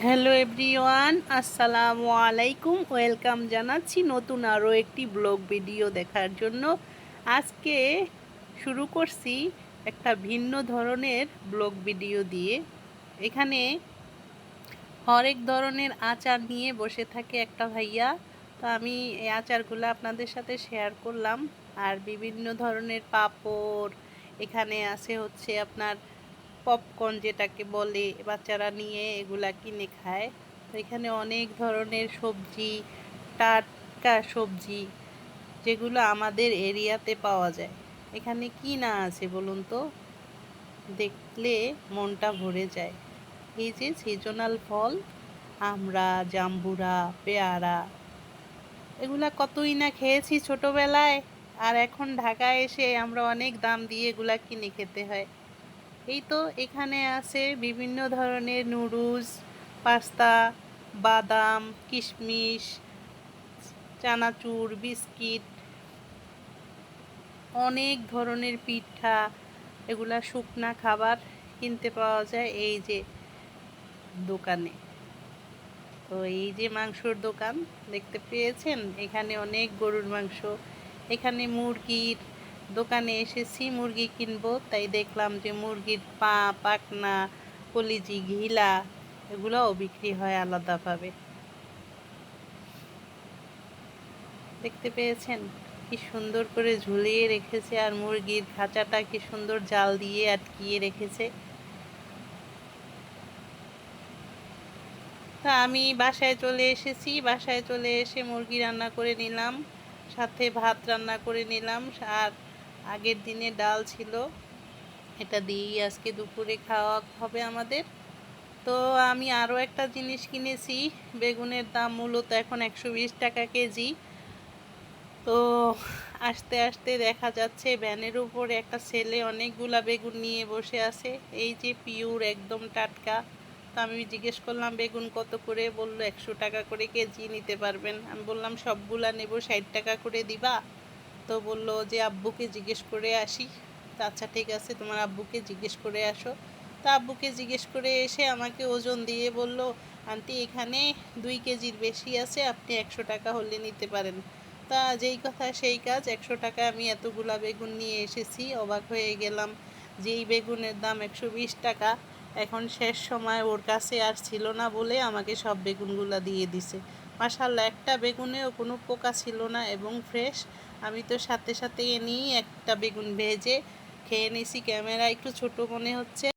Hello everyone, আসসালামু আলাইকুম। Welcome জানাচ্ছি নতুন আরও একটি ব্লগ ভিডিও দেখার জন্য। আজকে শুরু করছি একটা ভিন্ন ধরনের ব্লগ ভিডিও দিয়ে। এখানে হরেক ধরনের আচার নিয়ে বসে থাকে একটা ভাইয়া। তো আমি এই আচারগুলো আপনাদের সাথে শেয়ার করলাম। আর বিভিন্ন ধরনের পাঁপড়, এখানে আছে হচ্ছে আপনার পপকর্ন যেটাকে বলে, বাচ্চারা নিয়ে এগুলা কিনে খায়। তো এখানে অনেক ধরনের সবজি, টাটকা সবজি যেগুলো আমাদের এরিয়াতে পাওয়া যায়। এখানে কি না আছে বলুন তো, দেখলে মনটা ভরে যায়। এই যে সিজনাল ফল, আমরা, জাম্বুরা, পেয়ারা, এগুলা কতই না খেয়েছি ছোটবেলায়। আর এখন ঢাকায় এসে আমরা অনেক দাম দিয়ে এগুলা কিনে খেতে হয়। এই তো এখানে আছে বিভিন্ন ধরনের নুডলস, পাস্তা, বাদাম, কিশমিশ, চানাচুর, বিস্কিট, অনেক ধরনের পিঠা, এগুলা শুকনা খাবার কিনতে পাওয়া যায় এই যে দোকানে। তো এই যে মাংসর দোকান দেখতে পেয়েছেন, এখানে অনেক গরুর মাংস। এখানে মুরগির দোকানে এসেছি, মুরগি কিনবো, তাই দেখলাম যে মুরগির পা, পাখনা, কলিজি, ঘিলা এগুলোও বিক্রি হয় আলাদাভাবে। দেখতে পেয়েছেন কি সুন্দর করে ঝুলিয়ে রেখেছে, আর মুরগির খাঁচাটা কি সুন্দর জাল দিয়ে আটকিয়ে রেখেছে। তা আমি বাসায় চলে এসেছি, বাসায় চলে এসে মুরগি রান্না করে নিলাম, সাথে ভাত রান্না করে নিলাম, আর আগের দিনে ডাল ছিল, এটা দিয়েই আজকে দুপুরে খাওয়া হবে আমাদের। তো আমি আরও একটা জিনিস কিনেছি। বেগুনের দাম মূলত এখন 120 টাকা কেজি। তো আস্তে আস্তে দেখা যাচ্ছে ভ্যানের উপরে একটা ছেলে অনেকগুলা বেগুন নিয়ে বসে আছে, এই যে পিওর একদম টাটকা। তো আমি জিজ্ঞেস করলাম বেগুন কত করে, বললো 100 টাকা করে কেজি নিতে পারবেন। আমি বললাম সবগুলা নেব, 60 টাকা করে দিবা? তো বলল যে আব্বুকে জিজ্ঞেস করে আসি। তো আচ্ছা ঠিক আছে, তোমার আব্বুকে জিজ্ঞেস করে আসো। তো আব্বুকে জিজ্ঞেস করে এসে আমাকে ওজন দিয়ে বলল, আন্টি এখানে 2 কেজির বেশি আছে, আপনি 100 টাকা হলে নিতে পারেন। তা যেই কথা সেই কাজ, 100 টাকা আমি এতগুলা বেগুন নিয়ে এসেছি। অবাক হয়ে গেলাম, যেই বেগুনের দাম 120 টাকা, এখন শেষ সময় ওর কাছে আর ছিল না বলে আমাকে সব বেগুনগুলা দিয়ে দিছে। মাশাআল্লাহ, একটা বেগুনেও কোনো পোকা ছিল না এবং ফ্রেশ। আমি তো সাথে সাথে নিয়ে একটা বেগুন ভেজে খেয়ে নিয়েছি। ক্যামেরা একটু ছোট মনে হচ্ছে।